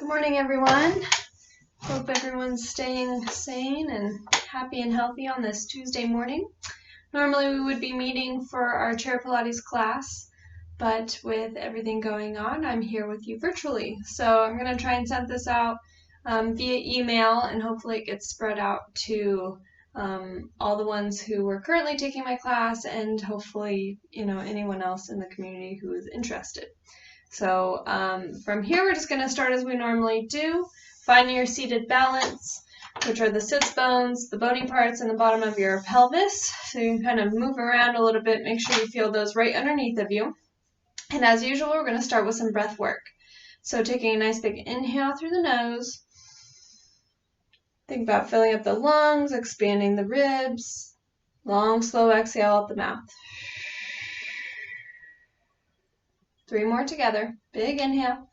Good morning, everyone. Hope everyone's staying sane and happy and healthy on this Tuesday morning. Normally we would be meeting for our chair Pilates class, but with everything going on, I'm here with you virtually. So I'm going to try and send this out via email, and hopefully it gets spread out to all the ones who were currently taking my class, and hopefully, anyone else in the community who is interested. So from here, we're just going to start as we normally do. Find your seated balance, which are the sits bones, the bony parts, and the bottom of your pelvis. So you can kind of move around a little bit, make sure you feel those right underneath of you. And as usual, we're going to start with some breath work. So taking a nice big inhale through the nose. Think about filling up the lungs, expanding the ribs. Long, slow exhale out the mouth. 3 more together. Big inhale.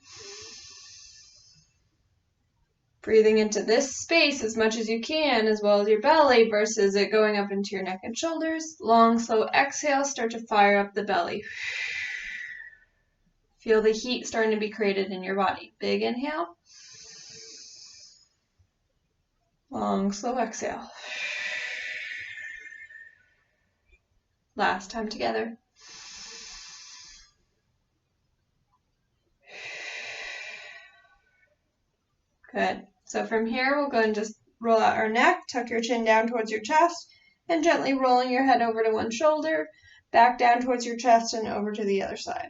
Breathing into this space as much as you can, as well as your belly, versus it going up into your neck and shoulders. Long, slow exhale. Start to fire up the belly. Feel the heat starting to be created in your body. Big inhale. Long, slow exhale. Last time together. Good. So from here, we'll go and just roll out our neck, tuck your chin down towards your chest, and gently rolling your head over to one shoulder, back down towards your chest and over to the other side.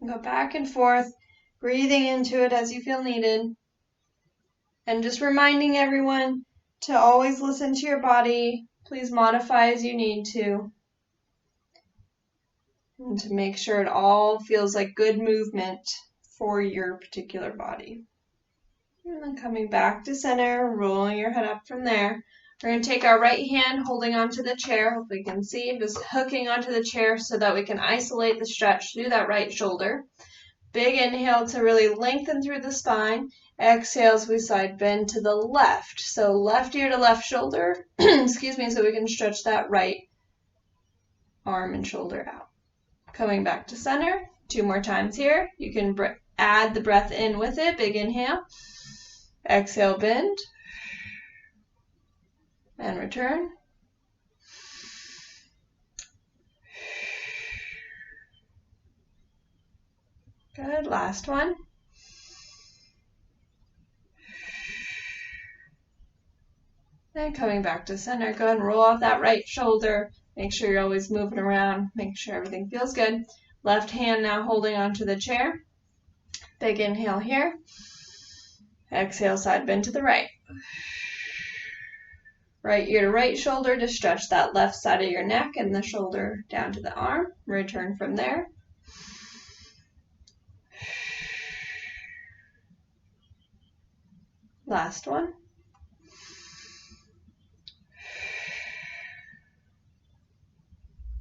And go back and forth, breathing into it as you feel needed. And just reminding everyone to always listen to your body. Please modify as you need to. And to make sure it all feels like good movement for your particular body. And then coming back to center, rolling your head up from there. We're going to take our right hand holding onto the chair. Hopefully you can see, just hooking onto the chair so that we can isolate the stretch through that right shoulder. Big inhale to really lengthen through the spine. Exhale as we side bend to the left. So left ear to left shoulder, excuse me, so we can stretch that right arm and shoulder out. Coming back to center, 2 more times here. You can add the breath in with it. Big inhale. Exhale, bend. And return. Good. Last one. And coming back to center, go ahead and roll off that right shoulder. Make sure you're always moving around. Make sure everything feels good. Left hand now holding onto the chair. Big inhale here. Exhale, side bend to the right. Right ear to right shoulder to stretch that left side of your neck and the shoulder down to the arm. Return from there. Last one.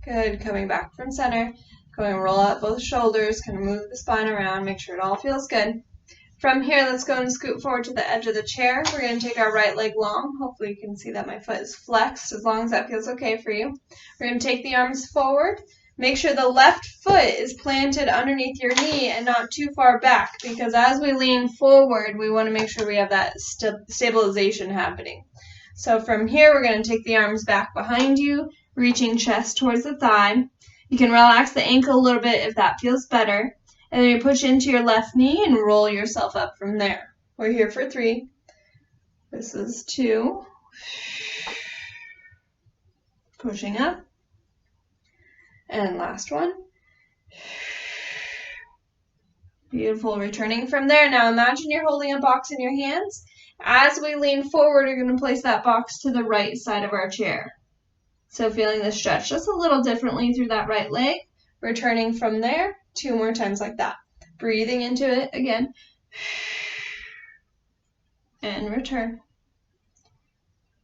Good. Coming back from center. Go and roll out both shoulders. Kind of move the spine around. Make sure it all feels good. From here, let's go and scoot forward to the edge of the chair. We're going to take our right leg long. Hopefully you can see that my foot is flexed, as long as that feels okay for you. We're going to take the arms forward. Make sure the left foot is planted underneath your knee and not too far back, because as we lean forward, we want to make sure we have that stabilization happening. So from here, we're going to take the arms back behind you, reaching chest towards the thigh. You can relax the ankle a little bit if that feels better. And then you push into your left knee and roll yourself up from there. We're here for 3. This is 2. Pushing up. And last one. Beautiful. Returning from there. Now imagine you're holding a box in your hands. As we lean forward, you're going to place that box to the right side of our chair. So feeling the stretch just a little differently through that right leg. Returning from there. 2 more times like that. Breathing into it again. And return.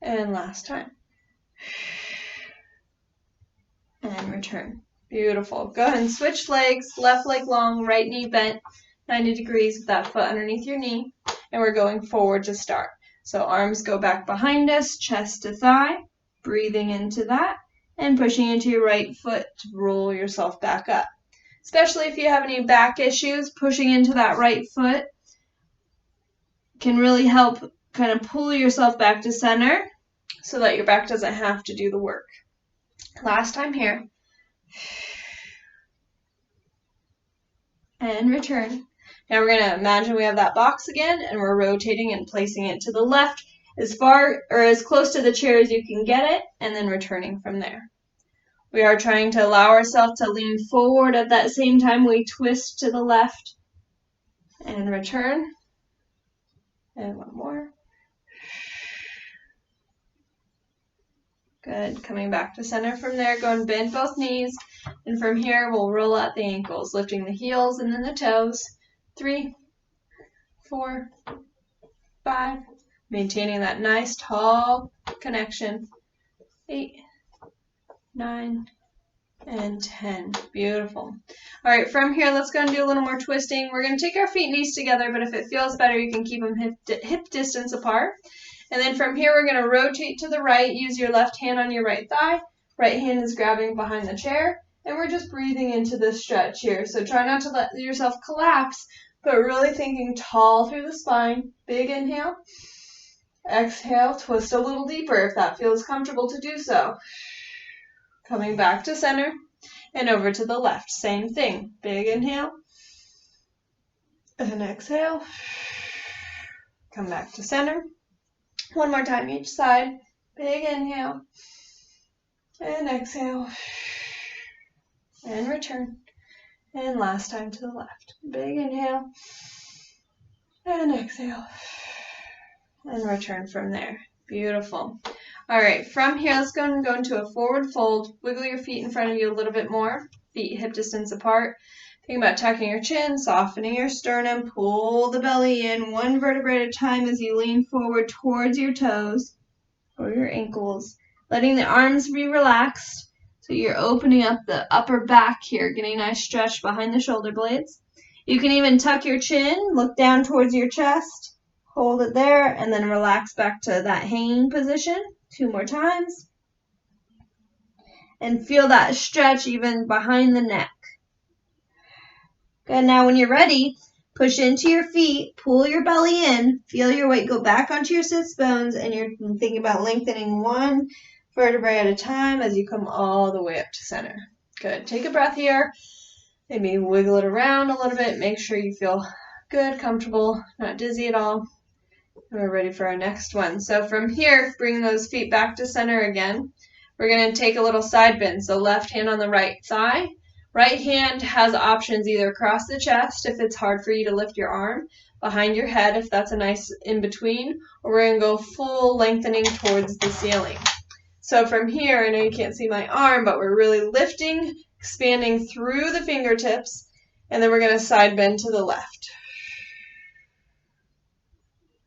And last time. And return. Beautiful. Go ahead and switch legs. Left leg long, right knee bent 90 degrees with that foot underneath your knee. And we're going forward to start. So arms go back behind us, chest to thigh. Breathing into that. And pushing into your right foot to roll yourself back up. Especially if you have any back issues, pushing into that right foot can really help kind of pull yourself back to center so that your back doesn't have to do the work. Last time here. And return. Now we're going to imagine we have that box again, and we're rotating and placing it to the left as far or as close to the chair as you can get it, and then returning from there. We are trying to allow ourselves to lean forward at that same time we twist to the left and return. And one more. Good. Coming back to center from there. Go and bend both knees. And from here, we'll roll out the ankles, lifting the heels and then the toes. 3, 4, 5. Maintaining that nice tall connection. 8, 9, and 10. Beautiful. All right, from here, let's go and do a little more twisting. We're going to take our feet and knees together, but if it feels better, you can keep them hip distance apart. And then from here, we're going to rotate to the right. Use your left hand on your right thigh. Right hand is grabbing behind the chair. And we're just breathing into this stretch here. So try not to let yourself collapse, but really thinking tall through the spine. Big inhale. Exhale, twist a little deeper if that feels comfortable to do so. Coming back to center and over to the left. Same thing. Big inhale. And exhale. Come back to center. One more time each side. Big inhale. And exhale. And return. And last time to the left. Big inhale. And exhale. And return from there. Beautiful. All right, from here, let's go into a forward fold. Wiggle your feet in front of you a little bit more. Feet hip distance apart. Think about tucking your chin, softening your sternum. Pull the belly in one vertebrae at a time as you lean forward towards your toes or your ankles. Letting the arms be relaxed. So you're opening up the upper back here, getting a nice stretch behind the shoulder blades. You can even tuck your chin, look down towards your chest. Hold it there, and then relax back to that hanging position. 2 more times. And feel that stretch even behind the neck. Good. Now when you're ready, push into your feet, pull your belly in, feel your weight go back onto your sits bones, and you're thinking about lengthening one vertebrae at a time as you come all the way up to center. Good. Take a breath here. Maybe wiggle it around a little bit. Make sure you feel good, comfortable, not dizzy at all. We're ready for our next one. So from here, bring those feet back to center again. We're going to take a little side bend. So left hand on the right thigh. Right hand has options either across the chest if it's hard for you to lift your arm, behind your head if that's a nice in between, or we're going to go full lengthening towards the ceiling. So from here, I know you can't see my arm, but we're really lifting, expanding through the fingertips, and then we're going to side bend to the left.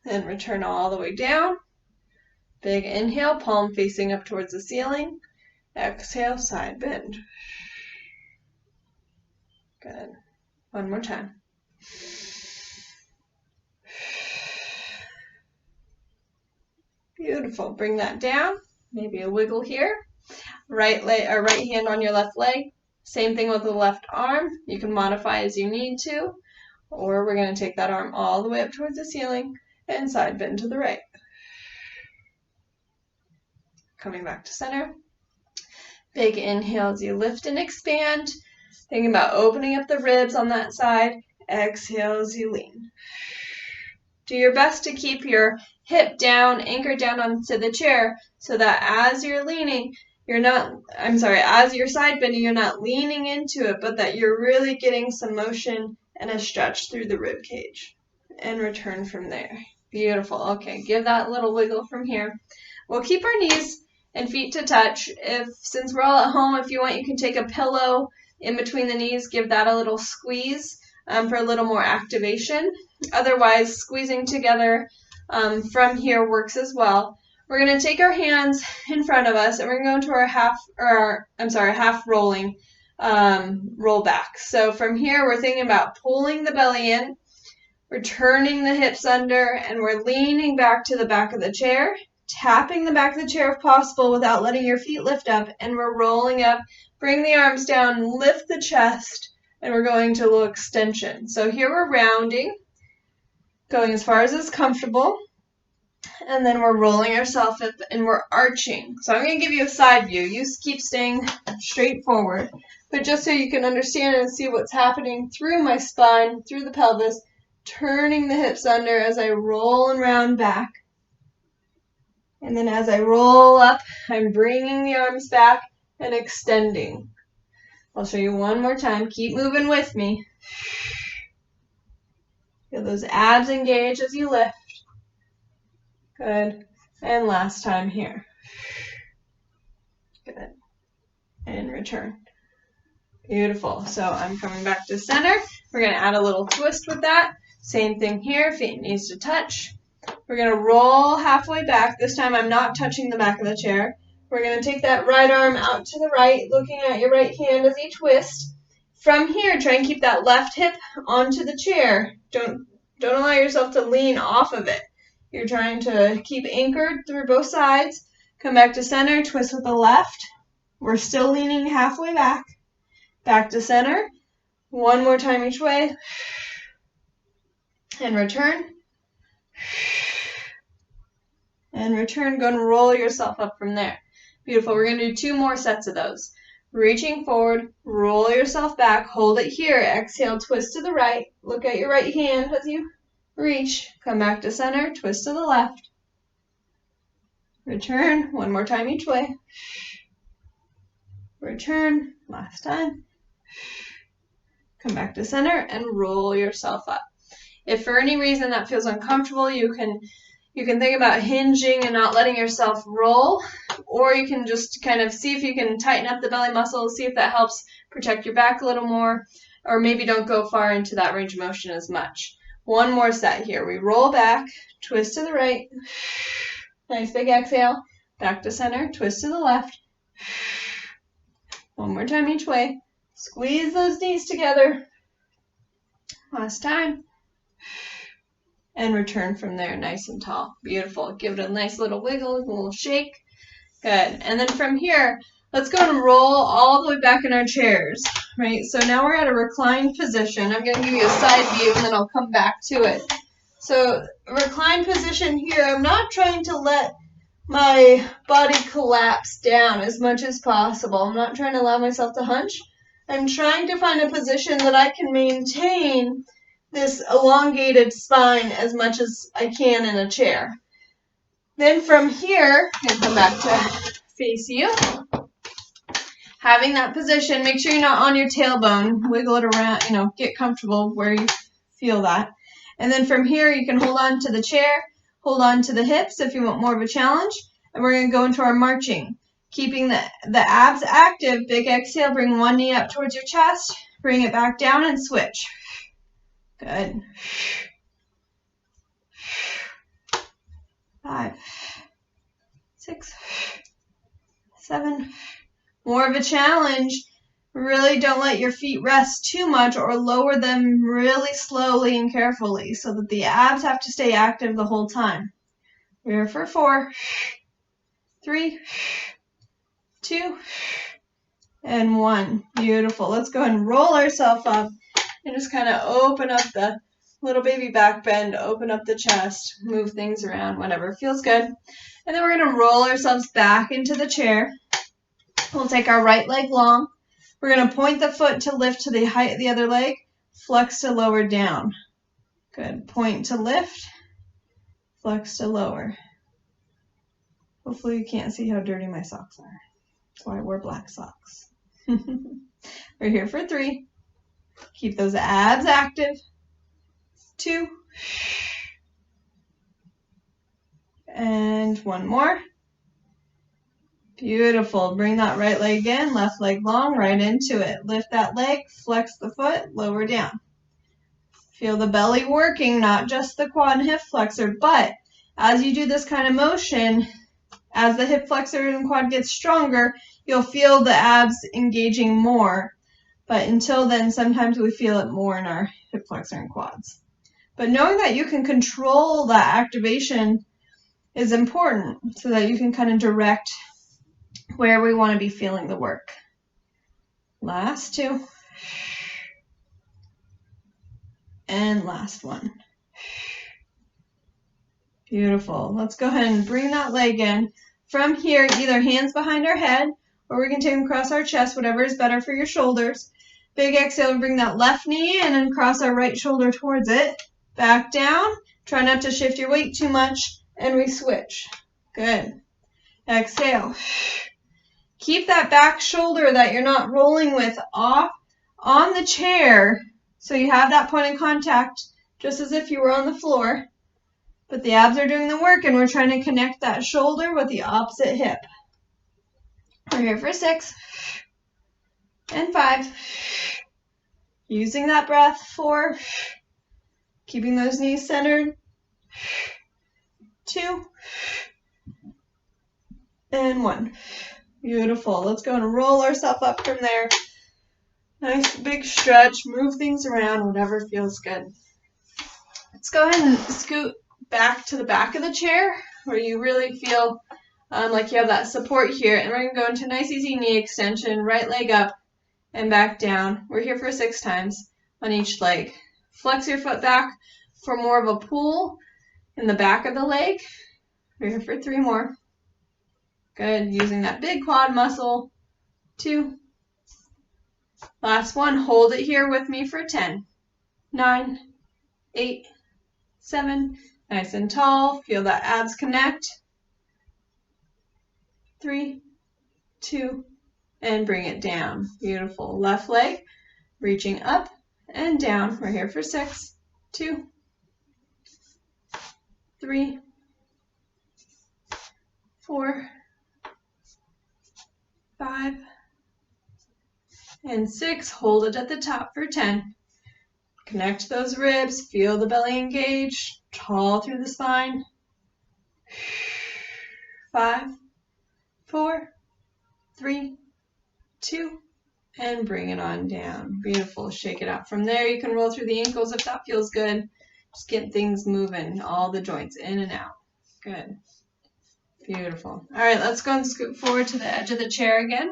And return all the way down. Big inhale, palm facing up towards the ceiling. Exhale, side bend. Good. One more time. Beautiful. Bring that down. Maybe a wiggle here. Right hand on your left leg. Same thing with the left arm. You can modify as you need to. Or we're going to take that arm all the way up towards the ceiling. And side bend to the right. Coming back to center. Big inhale as you lift and expand. Thinking about opening up the ribs on that side. Exhale as you lean. Do your best to keep your hip down, anchored down onto the chair so that as you're leaning, as you're side bending, you're not leaning into it, but that you're really getting some motion and a stretch through the rib cage. And return from there. Beautiful. Okay, give that little wiggle from here. We'll keep our knees and feet to touch. Since we're all at home, if you want, you can take a pillow in between the knees, give that a little squeeze for a little more activation. Otherwise, squeezing together from here works as well. We're going to take our hands in front of us, and we're going to go into our half rolling roll back. So from here, we're thinking about pulling the belly in. We're turning the hips under, and we're leaning back to the back of the chair, tapping the back of the chair if possible without letting your feet lift up, and we're rolling up. Bring the arms down, lift the chest, and we're going to a little extension. So here we're rounding, going as far as is comfortable. And then we're rolling ourselves up and we're arching. So I'm going to give you a side view. You keep staying straight forward. But just so you can understand and see what's happening through my spine, through the pelvis, turning the hips under as I roll and round back. And then as I roll up, I'm bringing the arms back and extending. I'll show you one more time. Keep moving with me. Feel those abs engage as you lift. Good. And last time here. Good. And return. Beautiful. So I'm coming back to center. We're going to add a little twist with that. Same thing here. Feet needs to touch. We're going to roll halfway back. This time I'm not touching the back of the chair. We're going to take that right arm out to the right, looking at your right hand as you twist. From here, try and keep that left hip onto the chair. Don't allow yourself to lean off of it. You're trying to keep anchored through both sides. Come back to center, twist with the left. We're still leaning halfway back. Back to center. One more time each way. And return. And return. Go and roll yourself up from there. Beautiful. We're going to do 2 more sets of those. Reaching forward, roll yourself back, hold it here. Exhale, twist to the right. Look at your right hand as you reach. Come back to center, twist to the left. Return. One more time each way. Return. Last time. Come back to center and roll yourself up. If for any reason that feels uncomfortable, you can think about hinging and not letting yourself roll, or you can just kind of see if you can tighten up the belly muscles, see if that helps protect your back a little more, or maybe don't go far into that range of motion as much. One more set here. We roll back, twist to the right. Nice big exhale. Back to center, twist to the left. One more time each way. Squeeze those knees together. Last time. And return from there nice and tall. Beautiful. Give it a nice little wiggle, a little shake. Good. And then from here, let's go and roll all the way back in our chairs, right? So now we're at a reclined position. I'm going to give you a side view and then I'll come back to it. So reclined position here, I'm not trying to let my body collapse down as much as possible. I'm not trying to allow myself to hunch. I'm trying to find a position that I can maintain this elongated spine as much as I can in a chair. Then from here, I'm going to come back to face you. Having that position, make sure you're not on your tailbone. Wiggle it around, get comfortable where you feel that. And then from here, you can hold on to the chair, hold on to the hips if you want more of a challenge. And we're going to go into our marching. Keeping the abs active, big exhale, bring one knee up towards your chest, bring it back down and switch. Good. 5, 6, 7. More of a challenge. Really don't let your feet rest too much or lower them really slowly and carefully so that the abs have to stay active the whole time. We're here for 4, 3, 2, and 1. Beautiful. Let's go ahead and roll ourselves up and just kind of open up the little baby back bend, open up the chest, move things around, whatever feels good. And then we're going to roll ourselves back into the chair. We'll take our right leg long. We're going to point the foot to lift to the height of the other leg, flex to lower down. Good. Point to lift, flex to lower. Hopefully you can't see how dirty my socks are. That's why I wear black socks. We're here for 3. Keep those abs active. 2. And 1 more. Beautiful. Bring that right leg in, left leg long, right into it. Lift that leg, flex the foot, lower down. Feel the belly working, not just the quad and hip flexor, but as you do this kind of motion, as the hip flexor and quad gets stronger, you'll feel the abs engaging more. But until then, sometimes we feel it more in our hip flexor and quads. But knowing that you can control that activation is important so that you can kind of direct where we want to be feeling the work. Last 2. And last 1. Beautiful. Let's go ahead and bring that leg in. From here, either hands behind our head, or we can take them across our chest, whatever is better for your shoulders. Big exhale and bring that left knee in and cross our right shoulder towards it. Back down. Try not to shift your weight too much, and we switch. Good. Exhale. Keep that back shoulder that you're not rolling with off on the chair, so you have that point of contact just as if you were on the floor. But the abs are doing the work, and we're trying to connect that shoulder with the opposite hip. We're here for 6 and 5. Using that breath. 4. Keeping those knees centered. 2 and 1. Beautiful. Let's go and roll ourselves up from there. Nice big stretch. Move things around, whatever feels good. Let's go ahead and scoot back to the back of the chair where you really feel like you have that support here. And we're going to go into nice easy knee extension, right leg up and back down. We're here for 6 times on each leg. Flex your foot back for more of a pull in the back of the leg. We're here for 3 more. Good. Using that big quad muscle. 2. Last one. Hold it here with me for 10. 9. 8. 7. Nice and tall. Feel that abs connect. 3, 2, and bring it down. Beautiful. Left leg reaching up and down. We're here for 6. 2, 3, 4, 5, and 6. Hold it at the top for 10. Connect those ribs. Feel the belly engage. Tall through the spine. 5, 4, 3, 2, and bring it on down. Beautiful. Shake it out. From there, you can roll through the ankles if that feels good. Just get things moving, all the joints in and out. Good. Beautiful. All right, let's go and scoot forward to the edge of the chair again.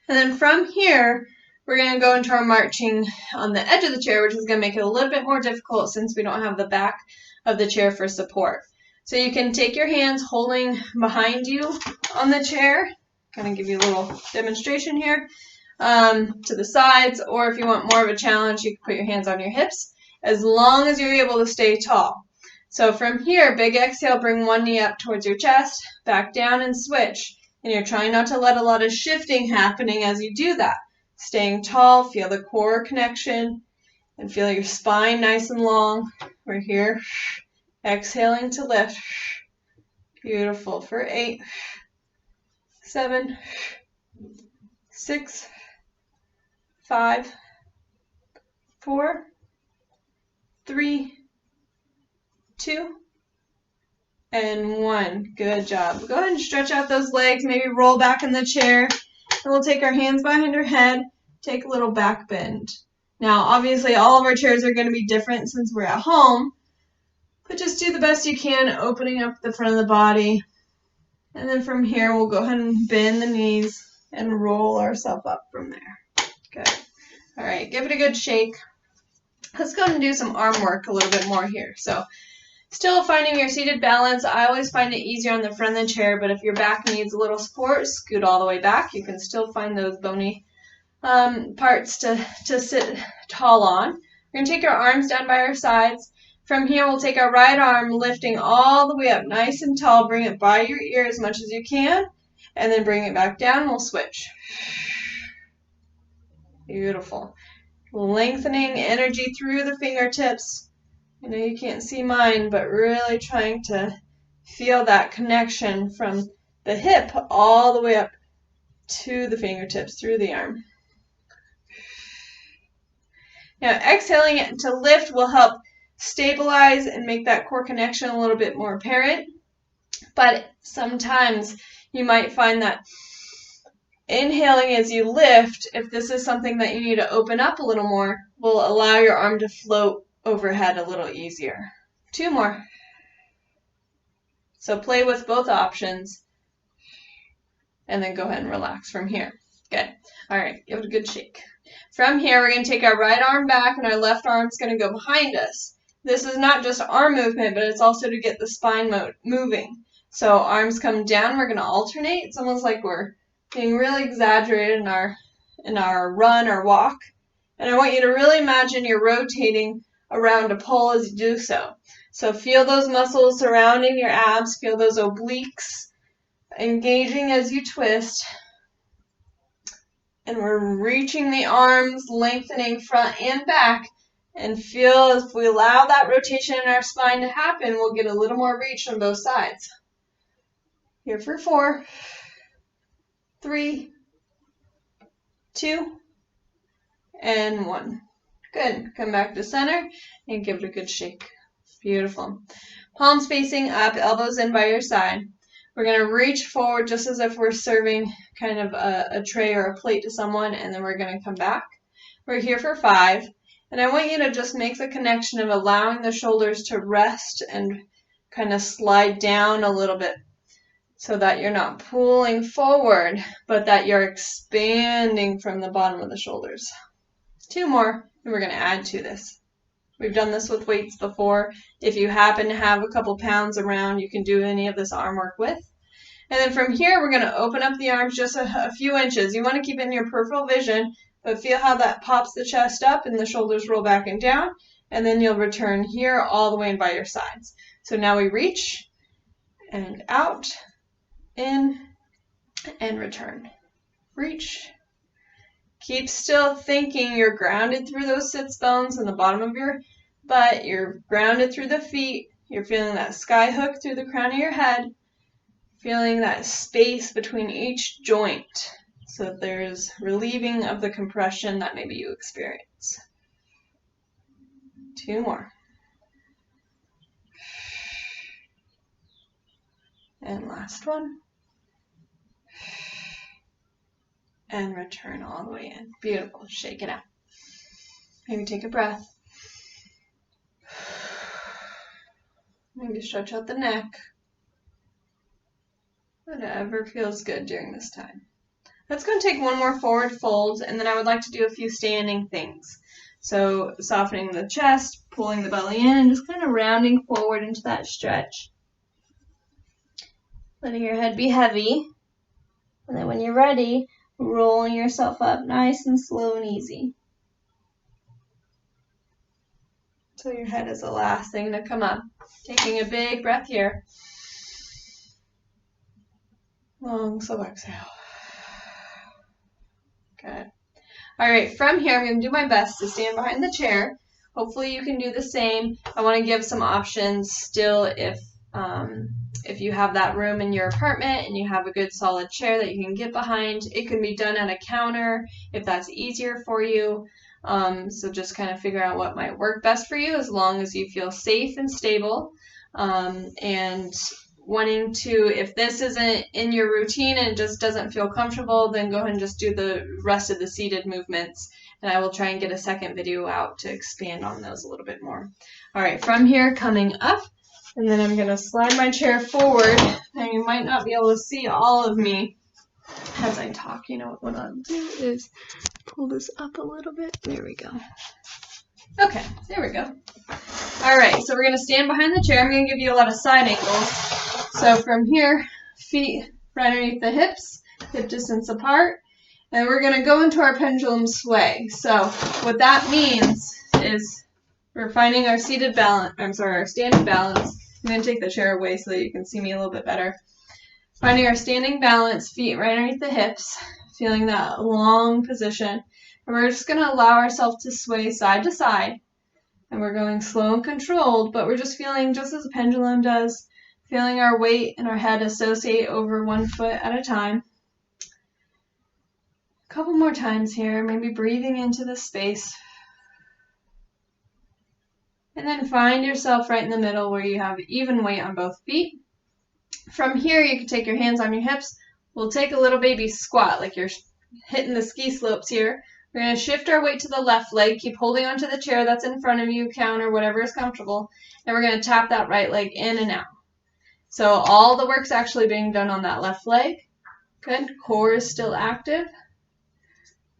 And then from here, we're going to go into our marching on the edge of the chair, which is going to make it a little bit more difficult since we don't have the back of the chair for support. So you can take your hands holding behind you on the chair, kind of give you a little demonstration here, to the sides, or if you want more of a challenge, you can put your hands on your hips, as long as you're able to stay tall. So from here, big exhale, bring one knee up towards your chest, back down and switch. And you're trying not to let a lot of shifting happening as you do that. Staying tall, feel the core connection, and feel your spine nice and long. We're here. Exhaling to lift. Beautiful. For 8, 7, 6, 5, 4, 3, 2, and 1. Good job. Go ahead and stretch out those legs. Maybe roll back in the chair. And we'll take our hands behind our head. Take a little back bend. Now, obviously, all of our chairs are going to be different since we're at home. But just do the best you can, opening up the front of the body. And then from here, we'll go ahead and bend the knees and roll ourselves up from there. Good. All right, give it a good shake. Let's go ahead and do some arm work a little bit more here. So, still finding your seated balance. I always find it easier on the front of the chair, but if your back needs a little support, scoot all the way back. You can still find those bony parts to sit tall on. We're going to take our arms down by our sides. From here, we'll take our right arm, lifting all the way up nice and tall. Bring it by your ear as much as you can, and then bring it back down. We'll switch. Beautiful. Lengthening energy through the fingertips. I know you can't see mine, but really trying to feel that connection from the hip all the way up to the fingertips through the arm. Now, exhaling to lift will help stabilize and make that core connection a little bit more apparent. But sometimes you might find that inhaling as you lift, if this is something that you need to open up a little more, will allow your arm to float overhead a little easier. 2 more. So play with both options and then go ahead and relax from here. Good. All right, give it a good shake. From here, we're going to take our right arm back and our left arm's going to go behind us. This is not just arm movement, but it's also to get the spine moving. So arms come down, we're going to alternate. It's almost like we're being really exaggerated in our run or walk. And I want you to really imagine you're rotating around a pole as you do so. So feel those muscles surrounding your abs, feel those obliques engaging as you twist. And we're reaching the arms, lengthening front and back. And feel if we allow that rotation in our spine to happen, we'll get a little more reach on both sides. Here for 4, 3, 2, and 1. Good. Come back to center and give it a good shake. Beautiful. Palms facing up, elbows in by your side. We're going to reach forward just as if we're serving kind of a tray or a plate to someone, and then we're going to come back. We're here for 5. And I want you to just make the connection of allowing the shoulders to rest and kind of slide down a little bit so that you're not pulling forward, but that you're expanding from the bottom of the shoulders. 2 more, and we're going to add to this. We've done this with weights before. If you happen to have a couple pounds around, you can do any of this arm work with. And then from here, we're going to open up the arms just a few inches. You want to keep it in your peripheral vision, but feel how that pops the chest up and the shoulders roll back and down. And then you'll return here all the way and by your sides. So now we reach and out, in, and return. Reach. Keep still thinking you're grounded through those sits bones and the bottom of your butt. You're grounded through the feet. You're feeling that sky hook through the crown of your head. Feeling that space between each joint so that there's relieving of the compression that maybe you experience. 2 more. And last one. And return all the way in. Beautiful. Shake it out. Maybe take a breath. Maybe stretch out the neck. Whatever feels good during this time. Let's go and take 1 more forward fold, and then I would like to do a few standing things. So softening the chest, pulling the belly in, and just kind of rounding forward into that stretch. Letting your head be heavy. And then when you're ready, rolling yourself up nice and slow and easy. So your head is the last thing to come up. Taking a big breath here. Long, slow exhale. Good. All right, from here, I'm going to do my best to stand behind the chair. Hopefully you can do the same. I want to give some options still if you have that room in your apartment and you have a good solid chair that you can get behind. It can be done at a counter if that's easier for you. So just kind of figure out what might work best for you as long as you feel safe and stable. And wanting to, if this isn't in your routine and it just doesn't feel comfortable, then go ahead and just do the rest of the seated movements. And I will try and get a second video out to expand on those a little bit more. All right, from here, coming up, and then I'm going to slide my chair forward. And you might not be able to see all of me as I talk. You know what I'll do is pull this up a little bit. There we go. Okay, there we go. All right, so we're going to stand behind the chair. I'm going to give you a lot of side angles. So from here, feet right underneath the hips, hip distance apart, and we're going to go into our pendulum sway. So what that means is we're finding our seated balance, our standing balance. I'm going to take the chair away so that you can see me a little bit better. Finding our standing balance, feet right underneath the hips, feeling that long position. And we're just going to allow ourselves to sway side to side. And we're going slow and controlled, but we're just feeling just as a pendulum does, feeling our weight and our head associate over 1 foot at a time. A couple more times here, maybe breathing into the space. And then find yourself right in the middle where you have even weight on both feet. From here, you can take your hands on your hips. We'll take a little baby squat, like you're hitting the ski slopes here. We're going to shift our weight to the left leg. Keep holding onto the chair that's in front of you, counter, whatever is comfortable. And we're going to tap that right leg in and out. So all the work's actually being done on that left leg. Good. Core is still active.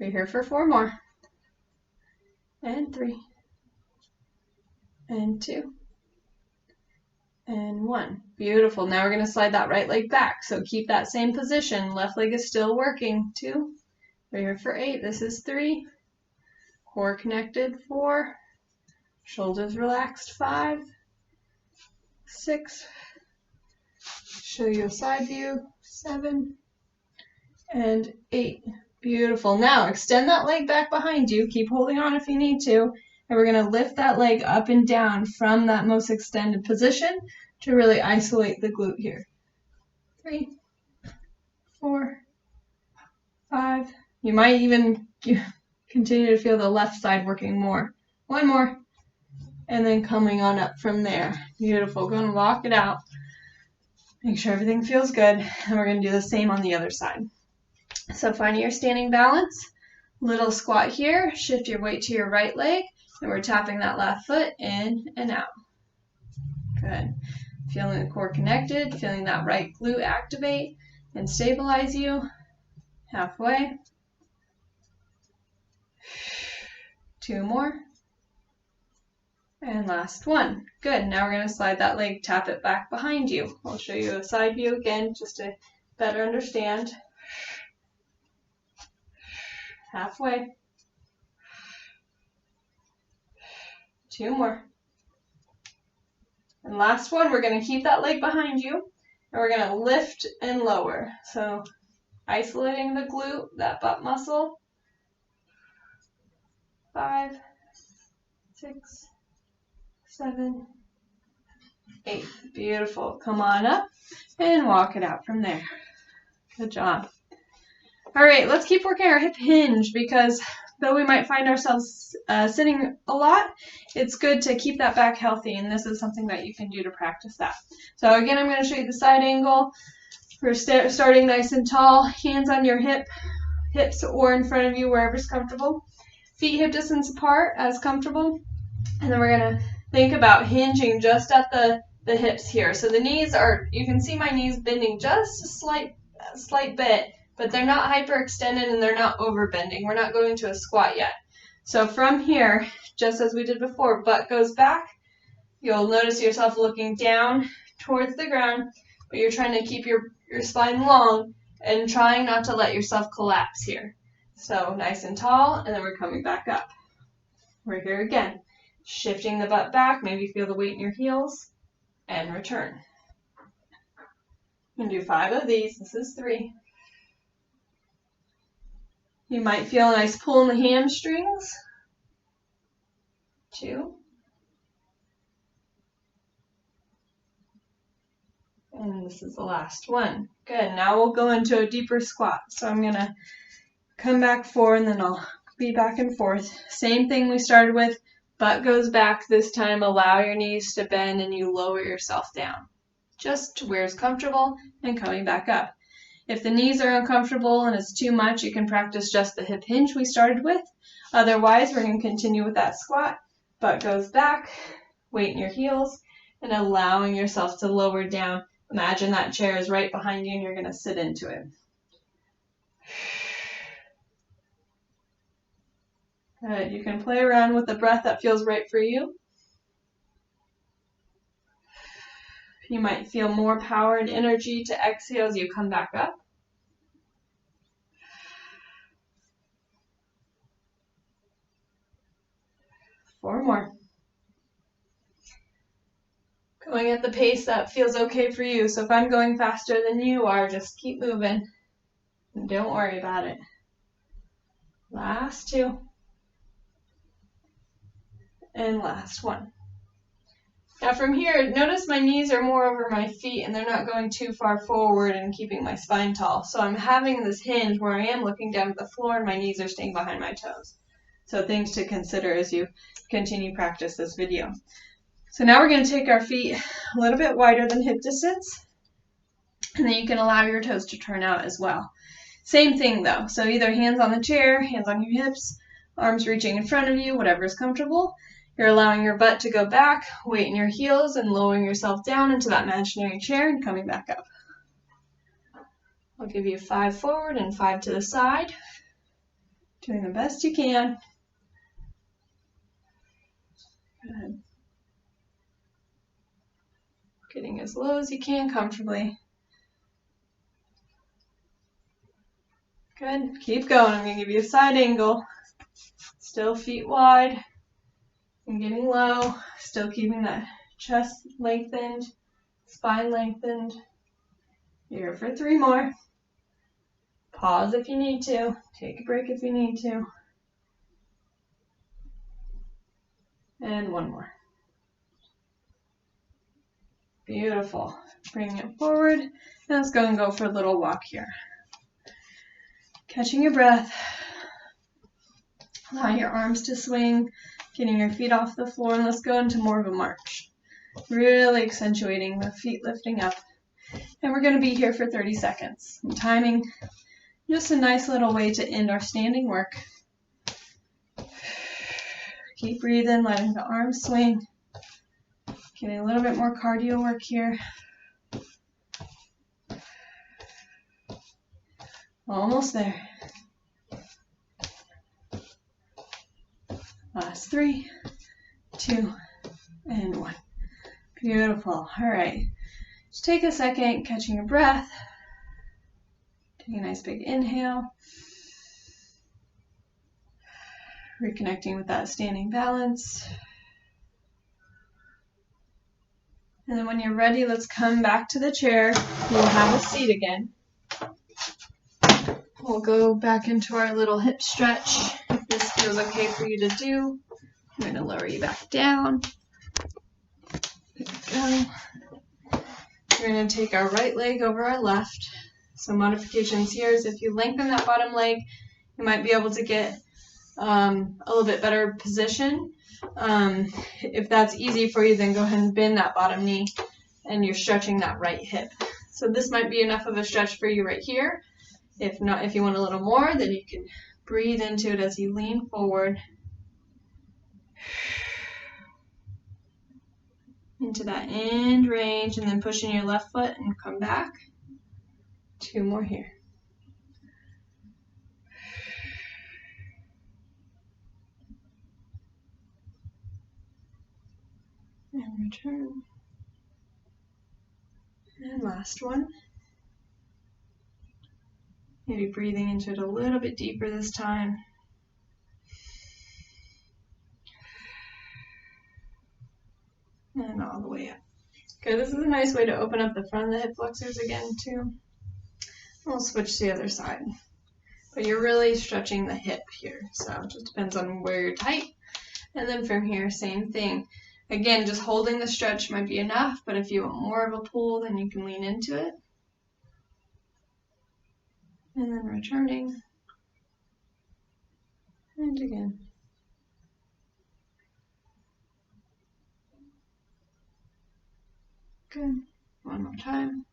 We're here for 4 more. And 3. and 2, and 1. Beautiful. Now we're going to slide that right leg back. So keep that same position. Left leg is still working. 2. We're here for 8. This is 3. Core connected. 4. Shoulders relaxed. 5. 6. Show you a side view. 7. And 8. Beautiful. Now extend that leg back behind you. Keep holding on if you need to. And we're going to lift that leg up and down from that most extended position to really isolate the glute here. 3, 4, 5. You might even continue to feel the left side working more. 1 more. And then coming on up from there. Beautiful. Go and walk it out. Make sure everything feels good. And we're going to do the same on the other side. So finding your standing balance. Little squat here. Shift your weight to your right leg. And we're tapping that left foot in and out. Good. Feeling the core connected, feeling that right glute activate and stabilize you. Halfway. 2 more. And last one. Good. Now we're going to slide that leg, tap it back behind you. I'll show you a side view again just to better understand. Halfway. 2 more. And last one, we're going to keep that leg behind you, and we're going to lift and lower. So isolating the glute, that butt muscle. 5, 6, 7, 8. Beautiful. Come on up and walk it out from there. Good job. All right, let's keep working our hip hinge because though we might find ourselves sitting a lot, it's good to keep that back healthy, and this is something that you can do to practice that. So again, I'm going to show you the side angle. We're starting nice and tall, hands on your hips or in front of you, wherever's comfortable. Feet hip distance apart as comfortable. And then we're going to think about hinging just at the hips here. So the knees are, you can see my knees bending just a slight bit, but they're not hyperextended and they're not overbending. We're not going to a squat yet. So from here, just as we did before, butt goes back. You'll notice yourself looking down towards the ground, but you're trying to keep your spine long and trying not to let yourself collapse here. So nice and tall, and then we're coming back up. We're here again. Shifting the butt back, maybe feel the weight in your heels, and return. You can do 5 of these. This is 3. You might feel a nice pull in the hamstrings. 2. And this is the last one. Good. Now we'll go into a deeper squat. So I'm going to come back forward and then I'll be back and forth. Same thing we started with. Butt goes back this time. Allow your knees to bend and you lower yourself down. Just to where it's comfortable and coming back up. If the knees are uncomfortable and it's too much, you can practice just the hip hinge we started with. Otherwise, we're going to continue with that squat. Butt goes back, weight in your heels, and allowing yourself to lower down. Imagine that chair is right behind you and you're going to sit into it. Good. You can play around with the breath that feels right for you. You might feel more power and energy to exhale as you come back up. Four more. Going at the pace that feels okay for you. So if I'm going faster than you are, just keep moving. And don't worry about it. Last 2. And last 1. Now from here, notice my knees are more over my feet and they're not going too far forward and keeping my spine tall. So I'm having this hinge where I am looking down at the floor and my knees are staying behind my toes. So things to consider as you continue practice this video. So now we're going to take our feet a little bit wider than hip distance. And then you can allow your toes to turn out as well. Same thing though. So either hands on the chair, hands on your hips, arms reaching in front of you, whatever is comfortable. You're allowing your butt to go back, weight in your heels, and lowering yourself down into that imaginary chair and coming back up. I'll give you 5 forward and 5 to the side. Doing the best you can. Good. Getting as low as you can comfortably. Good. Keep going. I'm going to give you a side angle. Still feet wide. I'm getting low. Still keeping that chest lengthened, spine lengthened. Here for 3 more. Pause if you need to. Take a break if you need to. And 1 more. Beautiful. Bring it forward. Now let's go and go for a little walk here. Catching your breath. Allow your arms to swing, getting your feet off the floor, and let's go into more of a march. Really accentuating the feet lifting up. And we're going to be here for 30 seconds. And timing, just a nice little way to end our standing work. Keep breathing, letting the arms swing. Getting a little bit more cardio work here. Almost there. Last 3, 2, and 1. Beautiful. All right. Just take a second, catching your breath. Take a nice big inhale. Reconnecting with that standing balance. And then when you're ready, let's come back to the chair. You'll have a seat again. We'll go back into our little hip stretch. If this feels okay for you to do, I'm going to lower you back down. There we go. We're going to take our right leg over our left. So modifications here is if you lengthen that bottom leg, you might be able to get a little bit better position. If that's easy for you, then go ahead and bend that bottom knee and you're stretching that right hip. So this might be enough of a stretch for you right here. If not, if you want a little more, then you can breathe into it as you lean forward into that end range, and then pushing your left foot and come back. 2 more here. And return. And last one. Maybe breathing into it a little bit deeper this time. And all the way up. Good, this is a nice way to open up the front of the hip flexors again too. We'll switch to the other side. But you're really stretching the hip here, so it just depends on where you're tight. And then from here, same thing. Again, just holding the stretch might be enough, but if you want more of a pull, then you can lean into it. And then returning. And again. Good. 1 more time.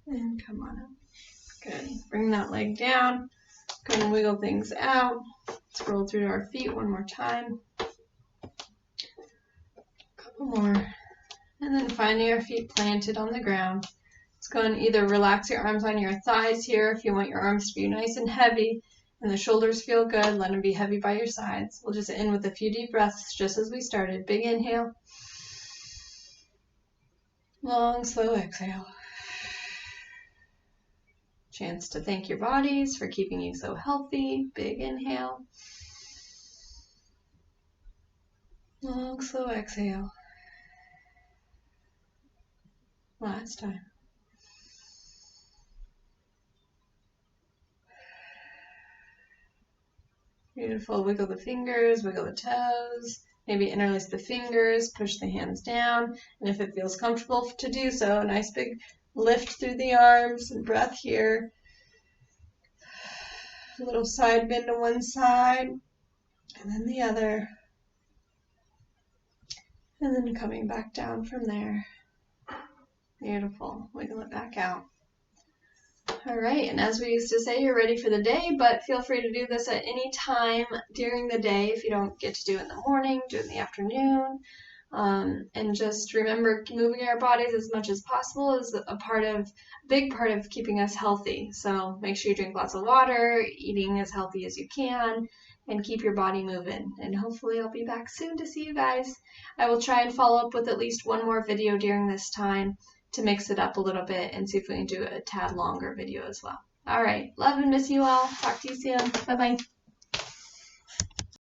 And come on up. Good. Bring that leg down. Go and wiggle things out. Let's roll through to our feet 1 more time. Couple more. And then finding your feet planted on the ground. Let's go and either relax your arms on your thighs here if you want your arms to be nice and heavy and the shoulders feel good. Let them be heavy by your sides. We'll just end with a few deep breaths just as we started. Big inhale. Long, slow exhale. Chance to thank your bodies for keeping you so healthy. Big inhale. Long, slow exhale. Last time. Beautiful. Wiggle the fingers, wiggle the toes. Maybe interlace the fingers, push the hands down. And if it feels comfortable to do so, a nice big lift through the arms and breath here. A little side bend to one side and then the other. And then coming back down from there. Beautiful. Wiggle it back out. All right, and as we used to say, you're ready for the day, but feel free to do this at any time during the day. If you don't get to do it in the morning, do it in the afternoon. And just remember, moving our bodies as much as possible is a big part of keeping us healthy. So make sure you drink lots of water, eating as healthy as you can, and keep your body moving. And hopefully I'll be back soon to see you guys. I will try and follow up with at least one more video during this time to mix it up a little bit and see if we can do a tad longer video as well. All right, love and miss you all. Talk to you soon. Bye-bye.